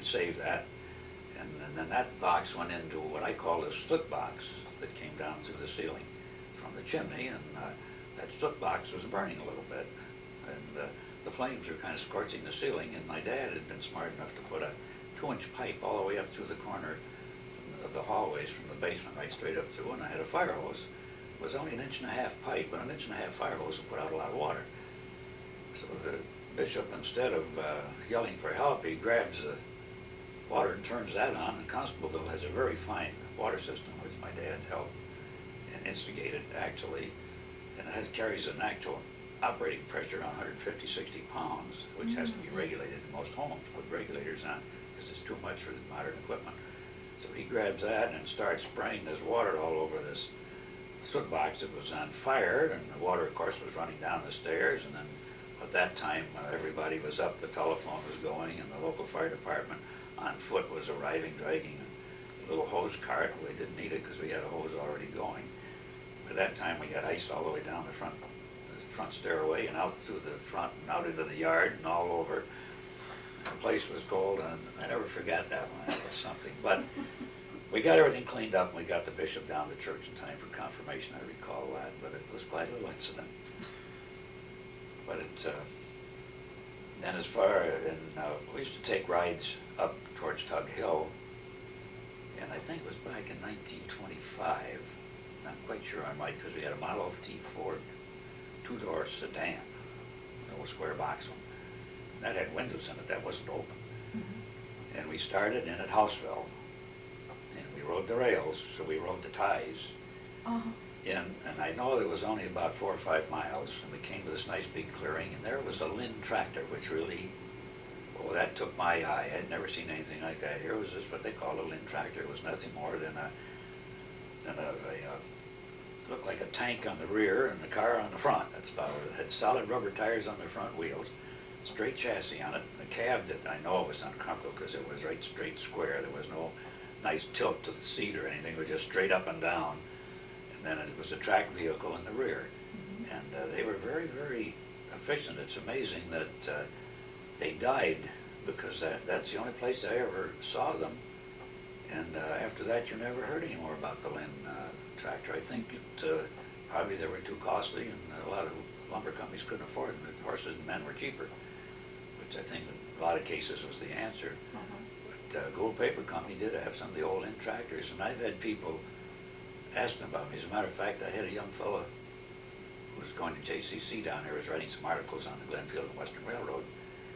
should save that. And then that box went into what I call a soot box that came down through the ceiling from the chimney, and that soot box was burning a little bit. And the flames were kind of scorching the ceiling, and my dad had been smart enough to put a 2-inch pipe all the way up through the corner of the hallways from the basement right straight up through, and I had a fire hose. It was only 1.5 inch pipe, but 1.5 inch fire hose would put out a lot of water. So the bishop, instead of yelling for help, he grabs the water and turns that on, and Constable has a very fine water system, which my dad helped and instigated actually, and it carries an actual operating pressure on 150, 60 pounds, which has to be regulated. Most homes put regulators on because it's too much for the modern equipment. So he grabs that and starts spraying this water all over this soot box that was on fire, and the water, of course, was running down the stairs. And then at that time, everybody was up, the telephone was going, and the local fire department on foot was arriving, dragging a little hose cart. We didn't need it because we had a hose already going. By that time, we had ice all the way down the front stairway and out through the front and out into the yard and all over. The place was cold, and I never forgot that one. That was something. But we got everything cleaned up, and we got the bishop down to church in time for confirmation. I recall that, but it was quite a little incident. But then as far, we used to take rides up towards Tug Hill, and I think it was back in 1925. I'm quite sure I'm right, because we had a Model T Ford 2-door sedan, a little square box one. That had windows in it, that wasn't open. Mm-hmm. And we started in at Houseville, and we rode the rails, so we rode the ties. Uh-huh. And I know it was only about 4 or 5 miles, and we came to this nice big clearing, and there was a Lynn tractor, which really, oh, that took my eye. I'd never seen anything like that. Here was this, what they called a Lynn tractor. It was nothing more than a looked like a tank on the rear and the car on the front. That's about it. It had solid rubber tires on the front wheels, straight chassis on it. The cab that I know was uncomfortable because it was right straight square. There was no nice tilt to the seat or anything. It was just straight up and down. And then it was a track vehicle in the rear. Mm-hmm. And they were very, very efficient. It's amazing that they died, because that's the only place I ever saw them. And after that, you never heard any more about the Lynn tractor. I think probably they were too costly, and a lot of lumber companies couldn't afford them. The horses and men were cheaper, which I think in a lot of cases was the answer. Uh-huh. But Gold Paper Company did have some of the old Lynn tractors, and I've had people ask them about me. As a matter of fact, I had a young fellow who was going to JCC down there, was writing some articles on the Glenfield and Western Railroad,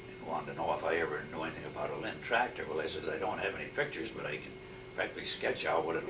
and wanted to know if I ever knew anything about a Lynn tractor. Well, I said, I don't have any pictures, but I can practically sketch out what it